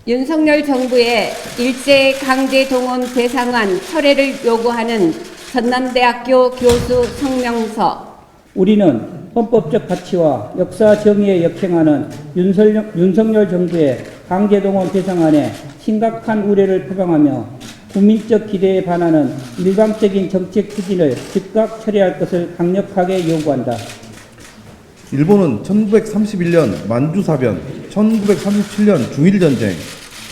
윤석열 정부의 일제 강제 동원 배상안 철회를 요구하는 전남대학교 교수 성명서. 우리는 헌법적 가치와 역사 정의에 역행하는 윤석열 정부의 강제동원 배상안에 심각한 우려를 표방하며 국민적 기대에 반하는 일방적인 정책 추진을 즉각 처리할 것을 강력하게 요구한다. 일본은 1931년 만주사변, 1937년 중일전쟁,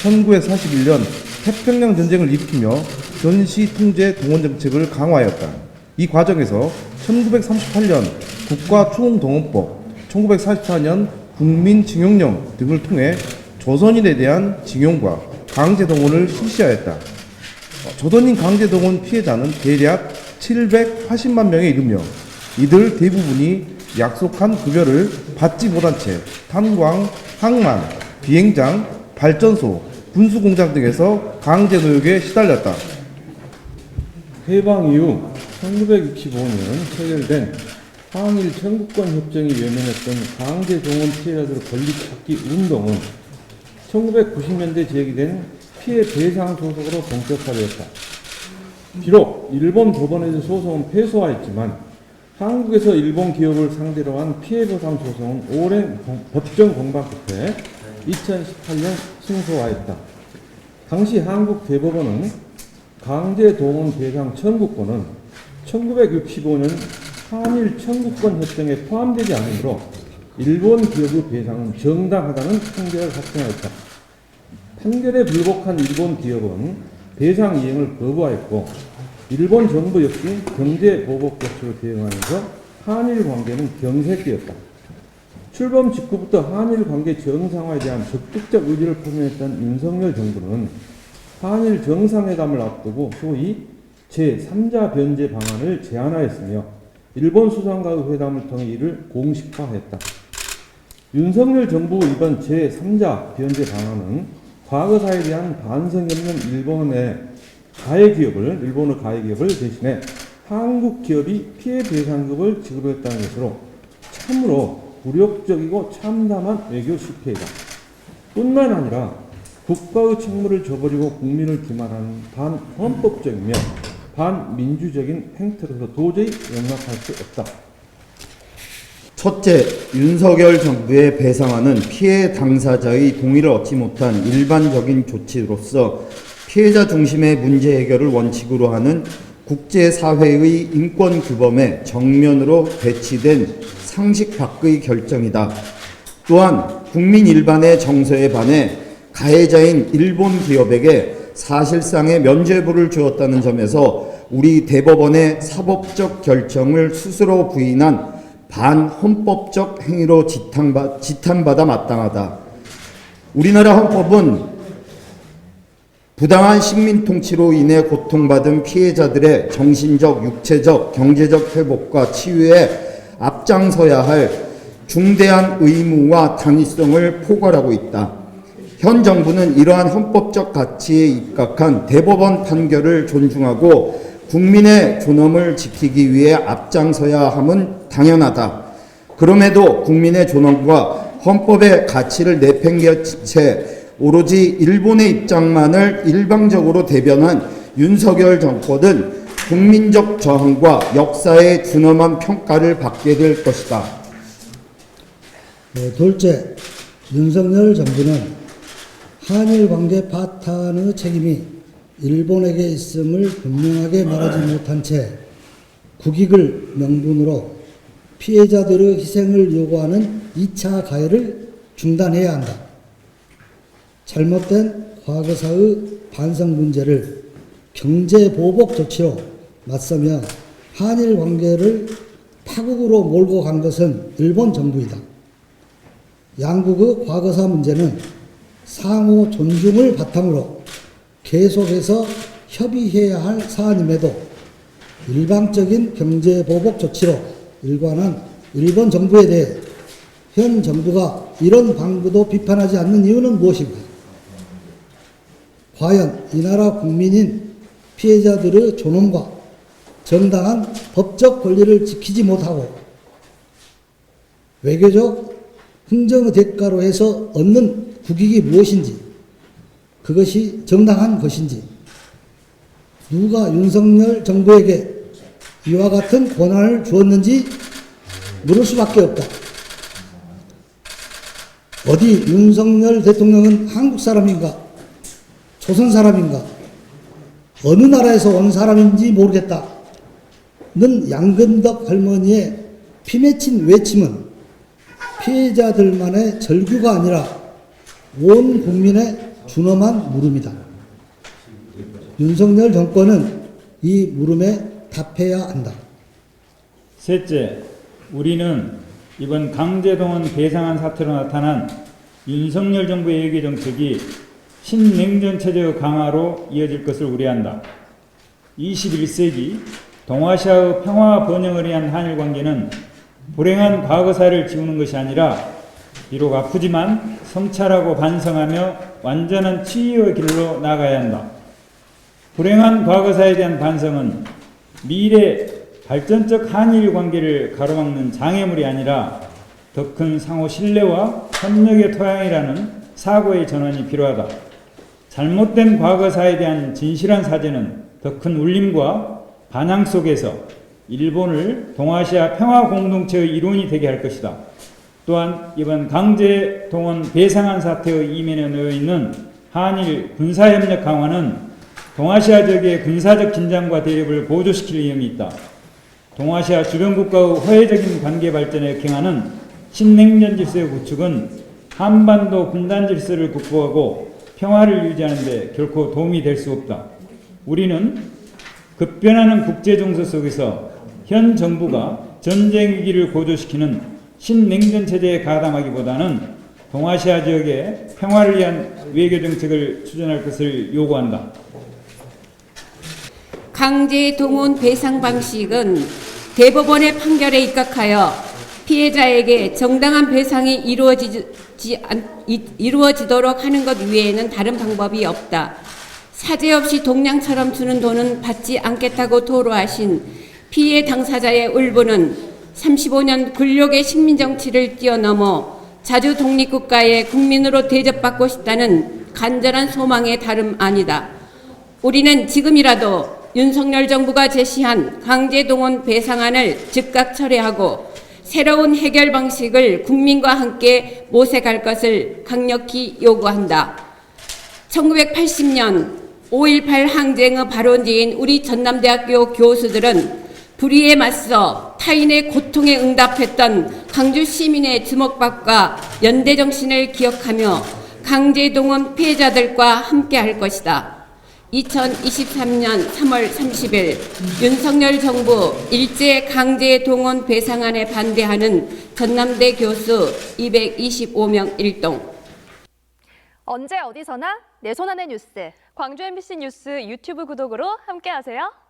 1941년 태평양 전쟁을 일으키며 전시 통제 동원 정책을 강화하였다. 이 과정에서 1938년 국가추홍동원법, 1944년 국민징용령 등을 통해 조선인에 대한 징용과 강제동원을 실시하였다. 조선인 강제동원 피해자는 대략 780만 명에 이르며 이들 대부분이 약속한 급여를 받지 못한 채 탄광, 항만, 비행장, 발전소, 군수공장 등에서 강제노역에 시달렸다. 해방 이후 1965년 체결된 항일 청구권 협정이 외면했던 강제동원 피해자들 권리찾기 운동은 1990년대 제기된 피해 배상 소송으로 본격화되었다. 비록 일본 법원에서 소송은 패소하였지만 한국에서 일본 기업을 상대로 한 피해 보상 소송은 오랜 법정 공방 끝에 2018년 승소하였다. 당시 한국 대법원은 강제동원 배상 청구권은 1965년 한일 청구권 협정에 포함되지 않으므로 일본 기업의 배상은 정당하다는 판결을 확정하였다. 판결에 불복한 일본 기업은 배상 이행을 거부하였고 일본 정부 역시 경제보복 조치로 대응하면서 한일 관계는 경색되었다. 출범 직후부터 한일 관계 정상화에 대한 적극적 의지를 표명했던 윤석열 정부는 한일 정상회담을 앞두고 소위 제3자 변제 방안을 제안하였으며 일본 수상과의 회담을 통해 이를 공식화했다. 윤석열 정부 이번 제3자 변제 방안은 과거사에 대한 반성이 없는 일본의 가해기업을 대신해 한국 기업이 피해 배상금을 지급했다는 것으로 참으로 굴욕적이고 참담한 외교 실패이다. 뿐만 아니라 국가의 책무를 저버리고 국민을 기만하는 반헌법적이며 반민주적인 행태로서 도저히 용납할 수 없다. 첫째, 윤석열 정부의 배상안은 피해 당사자의 동의를 얻지 못한 일반적인 조치로서 피해자 중심의 문제 해결을 원칙으로 하는 국제사회의 인권 규범에 정면으로 배치된 상식 밖의 결정이다. 또한 국민 일반의 정서에 반해 가해자인 일본 기업에게 사실상의 면죄부를 주었다는 점에서 우리 대법원의 사법적 결정을 스스로 부인한 반헌법적 행위로 지탄받아 마땅하다. 우리나라 헌법은 부당한 식민 통치로 인해 고통받은 피해자들의 정신적, 육체적, 경제적 회복과 치유에 앞장서야 할 중대한 의무와 당위성을 포괄하고 있다. 현 정부는 이러한 헌법적 가치에 입각한 대법원 판결을 존중하고 국민의 존엄을 지키기 위해 앞장서야 함은 당연하다. 그럼에도 국민의 존엄과 헌법의 가치를 내팽개친 채 오로지 일본의 입장만을 일방적으로 대변한 윤석열 정권은 국민적 저항과 역사의 준엄한 평가를 받게 될 것이다. 둘째, 윤석열 정부는 한일 관계 파탄의 책임이 일본에게 있음을 분명하게 말하지 못한 채 국익을 명분으로 피해자들의 희생을 요구하는 2차 가해를 중단해야 한다. 잘못된 과거사의 반성 문제를 경제보복 조치로 맞서며 한일 관계를 파국으로 몰고 간 것은 일본 정부이다. 양국의 과거사 문제는 상호 존중을 바탕으로 계속해서 협의해야 할 사안임에도 일방적인 경제보복 조치로 일관한 일본 정부에 대해 현 정부가 이런 방구도 비판하지 않는 이유는 무엇인가? 과연 이 나라 국민인 피해자들의 존엄과 정당한 법적 권리를 지키지 못하고 외교적 흥정의 대가로 해서 얻는 국익이 무엇인지 그것이 정당한 것인지, 누가 윤석열 정부에게 이와 같은 권한을 주었는지 물을 수밖에 없다. 어디 윤석열 대통령은 한국 사람인가, 조선 사람인가, 어느 나라에서 온 사람인지 모르겠다 는 양근덕 할머니의 피맺힌 외침은 피해자들만의 절규가 아니라 온 국민의 준엄한 물음이다. 윤석열 정권은 이 물음에 답해야 한다. 셋째, 우리는 이번 강제동원 배상안 사태로 나타난 윤석열 정부의 외교 정책이 신냉전 체제의 강화로 이어질 것을 우려한다. 21세기 동아시아의 평화 번영을 위한 한일 관계는 불행한 과거사를 지우는 것이 아니라 비록 아프지만 성찰하고 반성하며 완전한 치유의 길로 나가야 한다. 불행한 과거사에 대한 반성은 미래 발전적 한일 관계를 가로막는 장애물이 아니라 더 큰 상호 신뢰와 협력의 토양이라는 사고의 전환이 필요하다. 잘못된 과거사에 대한 진실한 사죄는 더 큰 울림과 반항 속에서 일본을 동아시아 평화 공동체의 일원이 되게 할 것이다. 또한 이번 강제 동원 배상안 사태의 이면에 놓여 있는 한일 군사협력 강화는 동아시아 지역의 군사적 긴장과 대립을 고조시킬 위험이 있다. 동아시아 주변 국가의 화해적인 관계 발전에 역행하는 신냉전 질서의 구축은 한반도 분단 질서를 극복하고 평화를 유지하는 데 결코 도움이 될 수 없다. 우리는 급변하는 국제 정서 속에서 현 정부가 전쟁 위기를 고조시키는 신냉전 체제에 가담하기보다는 동아시아 지역의 평화를 위한 외교 정책을 추진할 것을 요구한다. 강제 동원 배상 방식은 대법원의 판결에 입각하여 피해자에게 정당한 배상이 이루어지도록 하는 것 외에는 다른 방법이 없다. 사죄 없이 동량처럼 주는 돈은 받지 않겠다고 토로하신 피해 당사자의 울분은 35년 굴욕의 식민정치를 뛰어넘어 자주 독립국가의 국민으로 대접받고 싶다는 간절한 소망의 다름 아니다. 우리는 지금이라도 윤석열 정부가 제시한 강제동원 배상안을 즉각 철회하고 새로운 해결 방식을 국민과 함께 모색할 것을 강력히 요구한다. 1980년 5.18 항쟁의 발원지인 우리 전남대학교 교수들은 불의에 맞서 타인의 고통에 응답했던 강주 시민의 주먹밥과 연대정신을 기억하며 강제동원 피해자들과 함께할 것이다. 2023년 3월 30일 윤석열 정부 일제 강제동원 배상안에 반대하는 전남대 교수 225명 일동. 언제 어디서나 내 손 안의 뉴스. 광주 MBC 뉴스 유튜브 구독으로 함께하세요.